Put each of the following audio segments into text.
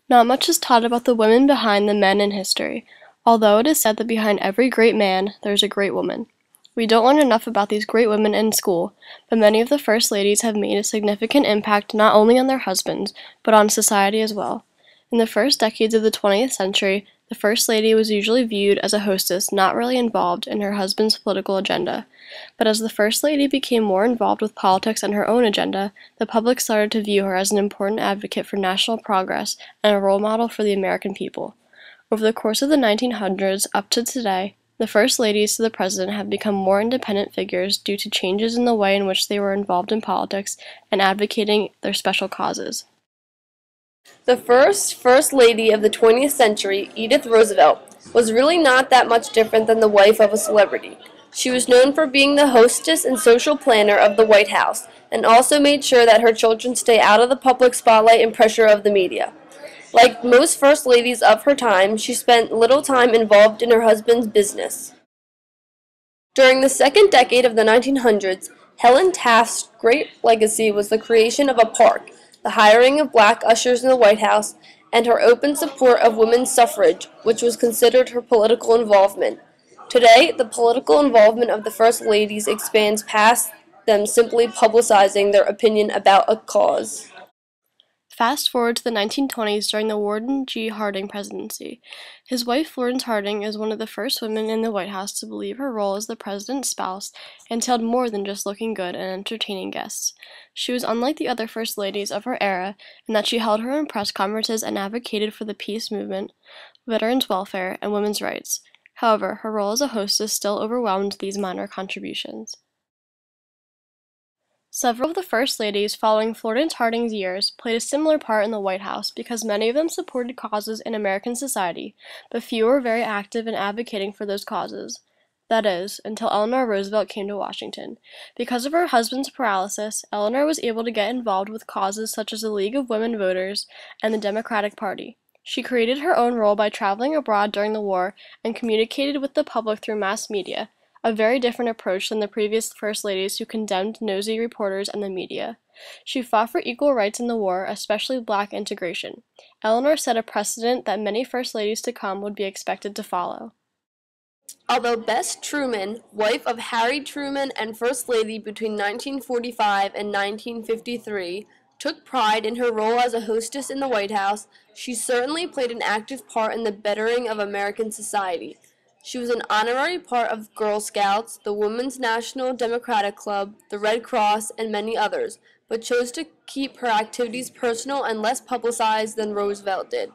Not much is taught about the women behind the men in history, although it is said that behind every great man there's a great woman. We don't learn enough about these great women in school, but many of the first ladies have made a significant impact not only on their husbands, but on society as well. In the first decades of the 20th century, the First Lady was usually viewed as a hostess not really involved in her husband's political agenda. But as the First Lady became more involved with politics and her own agenda, the public started to view her as an important advocate for national progress and a role model for the American people. Over the course of the 1900s up to today, the First Ladies to the President have become more independent figures due to changes in the way in which they were involved in politics and advocating their special causes. The First Lady of the 20th century, Edith Roosevelt, was really not that much different than the wife of a celebrity. She was known for being the hostess and social planner of the White House, and also made sure that her children stay out of the public spotlight and pressure of the media. Like most First Ladies of her time, she spent little time involved in her husband's business. During the second decade of the 1900s, Helen Taft's great legacy was the creation of a park, the hiring of black ushers in the White House, and her open support of women's suffrage, which was considered her political involvement. Today, the political involvement of the First Ladies expands past them simply publicizing their opinion about a cause. Fast forward to the 1920s during the Warden G. Harding presidency. His wife Florence Harding is one of the first women in the White House to believe her role as the president's spouse entailed more than just looking good and entertaining guests. She was unlike the other first ladies of her era in that she held her own press conferences and advocated for the peace movement, veterans' welfare, and women's rights. However, her role as a hostess still overwhelmed these minor contributions. Several of the First Ladies following Florence Harding's years played a similar part in the White House because many of them supported causes in American society, but few were very active in advocating for those causes. That is, until Eleanor Roosevelt came to Washington. Because of her husband's paralysis, Eleanor was able to get involved with causes such as the League of Women Voters and the Democratic Party. She created her own role by traveling abroad during the war and communicated with the public through mass media, a very different approach than the previous First Ladies who condemned nosy reporters and the media. She fought for equal rights in the war, especially black integration. Eleanor set a precedent that many First Ladies to come would be expected to follow. Although Bess Truman, wife of Harry Truman and First Lady between 1945 and 1953, took pride in her role as a hostess in the White House, she certainly played an active part in the bettering of American society. She was an honorary part of Girl Scouts, the Women's National Democratic Club, the Red Cross, and many others, but chose to keep her activities personal and less publicized than Roosevelt did.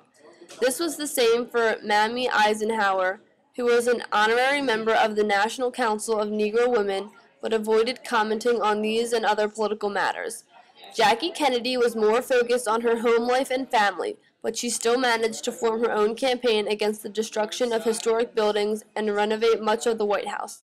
This was the same for Mamie Eisenhower, who was an honorary member of the National Council of Negro Women, but avoided commenting on these and other political matters. Jackie Kennedy was more focused on her home life and family, but she still managed to form her own campaign against the destruction of historic buildings and renovate much of the White House.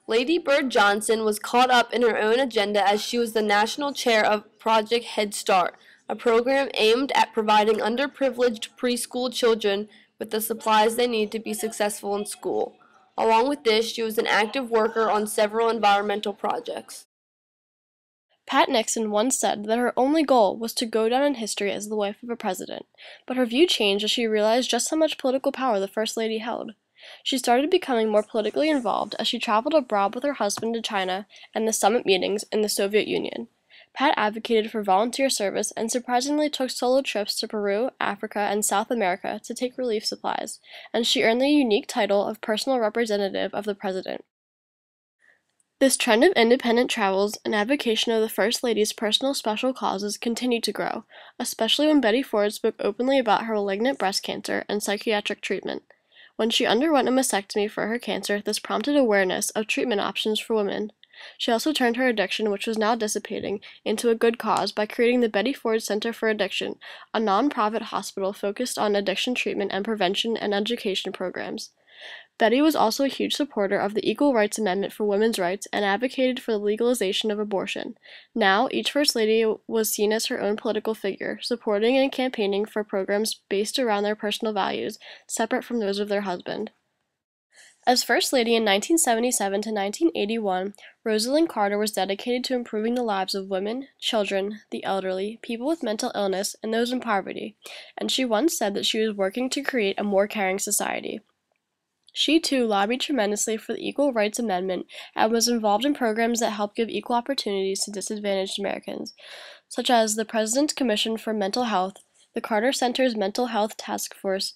Lady Bird Johnson was caught up in her own agenda as she was the national chair of Project Head Start, a program aimed at providing underprivileged preschool children with the supplies they need to be successful in school. Along with this, she was an active worker on several environmental projects. Pat Nixon once said that her only goal was to go down in history as the wife of a president, but her view changed as she realized just how much political power the First Lady held. She started becoming more politically involved as she traveled abroad with her husband to China and the summit meetings in the Soviet Union. Pat advocated for volunteer service and surprisingly took solo trips to Peru, Africa, and South America to take relief supplies, and she earned the unique title of personal representative of the president. This trend of independent travels and advocation of the First Lady's personal special causes continued to grow, especially when Betty Ford spoke openly about her malignant breast cancer and psychiatric treatment. When she underwent a mastectomy for her cancer, this prompted awareness of treatment options for women. She also turned her addiction, which was now dissipating, into a good cause by creating the Betty Ford Center for Addiction, a non-profit hospital focused on addiction treatment and prevention and education programs. Betty was also a huge supporter of the Equal Rights Amendment for women's rights and advocated for the legalization of abortion. Now, each First Lady was seen as her own political figure, supporting and campaigning for programs based around their personal values, separate from those of their husband. As First Lady in 1977 to 1981, Rosalind Carter was dedicated to improving the lives of women, children, the elderly, people with mental illness, and those in poverty, and she once said that she was working to create a more caring society. She, too, lobbied tremendously for the Equal Rights Amendment and was involved in programs that help give equal opportunities to disadvantaged Americans, such as the President's Commission for Mental Health, the Carter Center's Mental Health Task Force,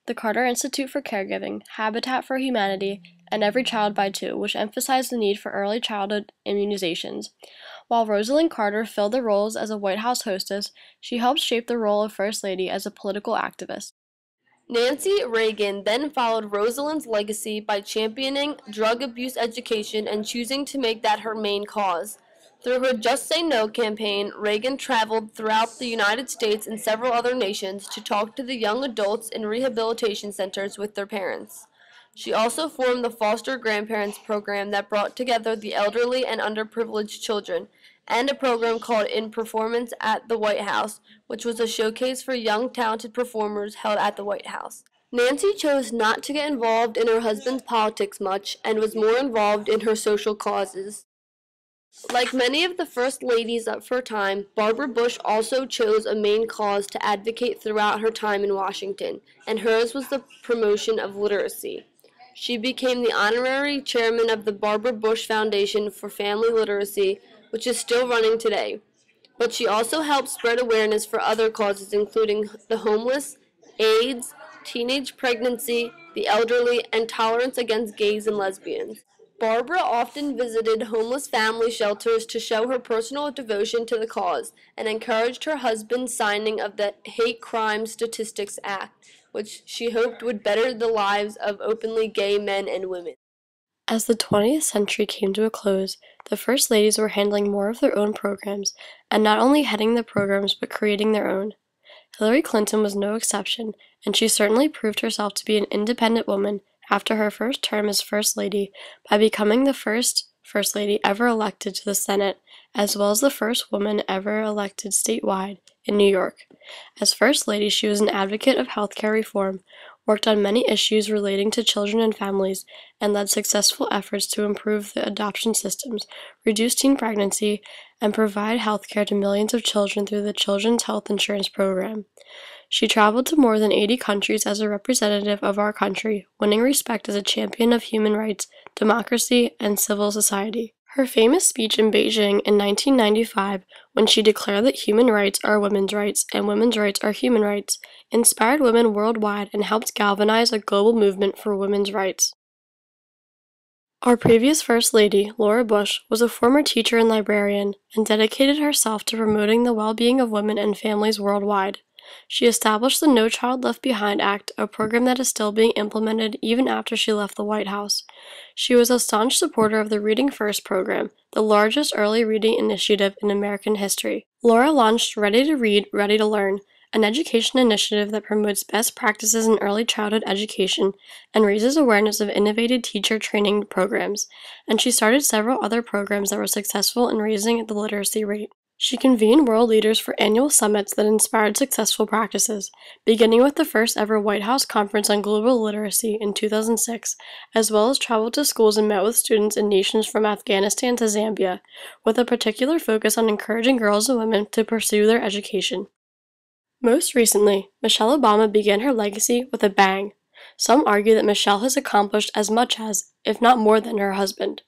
the Carter Institute for Caregiving, Habitat for Humanity, and Every Child by Two, which emphasized the need for early childhood immunizations. While Rosalind Carter filled the roles as a White House hostess, she helped shape the role of First Lady as a political activist. Nancy Reagan then followed Rosalind's legacy by championing drug abuse education and choosing to make that her main cause. Through her Just Say No campaign, Reagan traveled throughout the United States and several other nations to talk to the young adults in rehabilitation centers with their parents. She also formed the Foster Grandparents Program that brought together the elderly and underprivileged children, and a program called In Performance at the White House, which was a showcase for young talented performers held at the White House. Nancy chose not to get involved in her husband's politics much and was more involved in her social causes. Like many of the first ladies of her time, Barbara Bush also chose a main cause to advocate throughout her time in Washington, and hers was the promotion of literacy. She became the honorary chairman of the Barbara Bush Foundation for Family Literacy, which is still running today. But she also helped spread awareness for other causes, including the homeless, AIDS, teenage pregnancy, the elderly, and tolerance against gays and lesbians. Barbara often visited homeless family shelters to show her personal devotion to the cause and encouraged her husband's signing of the Hate Crime Statistics Act, which she hoped would better the lives of openly gay men and women. As the 20th century came to a close, the First Ladies were handling more of their own programs, and not only heading the programs but creating their own. Hillary Clinton was no exception, and she certainly proved herself to be an independent woman after her first term as First Lady by becoming the first First Lady ever elected to the Senate, as well as the first woman ever elected statewide in New York. As First Lady, she was an advocate of healthcare reform, worked on many issues relating to children and families, and led successful efforts to improve the adoption systems, reduce teen pregnancy, and provide healthcare to millions of children through the Children's Health Insurance Program. She traveled to more than 80 countries as a representative of our country, winning respect as a champion of human rights, democracy, and civil society. Her famous speech in Beijing in 1995, when she declared that human rights are women's rights and women's rights are human rights, inspired women worldwide and helped galvanize a global movement for women's rights. Our previous First Lady, Laura Bush, was a former teacher and librarian and dedicated herself to promoting the well-being of women and families worldwide. She established the No Child Left Behind Act, a program that is still being implemented even after she left the White House. She was a staunch supporter of the Reading First program, the largest early reading initiative in American history. Laura launched Ready to Read, Ready to Learn, an education initiative that promotes best practices in early childhood education and raises awareness of innovative teacher training programs, and she started several other programs that were successful in raising the literacy rate. She convened world leaders for annual summits that inspired successful practices, beginning with the first ever White House Conference on Global Literacy in 2006, as well as traveled to schools and met with students in nations from Afghanistan to Zambia, with a particular focus on encouraging girls and women to pursue their education. Most recently, Michelle Obama began her legacy with a bang. Some argue that Michelle has accomplished as much as, if not more than, her husband.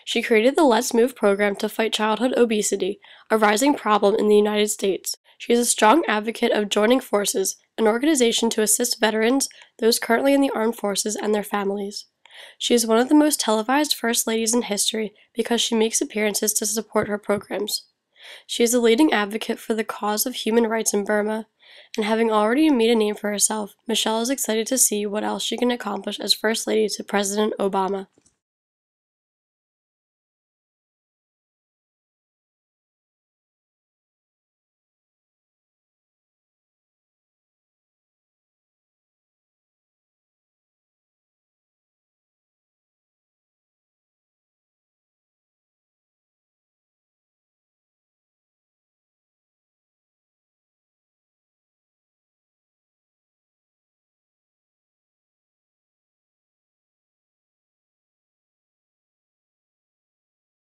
She created the Let's Move program to fight childhood obesity, a rising problem in the United States. She is a strong advocate of Joining Forces, an organization to assist veterans, those currently in the armed forces, and their families. She is one of the most televised First Ladies in history because she makes appearances to support her programs. She is a leading advocate for the cause of human rights in Burma, and having already made a name for herself, Michelle is excited to see what else she can accomplish as First Lady to President Obama.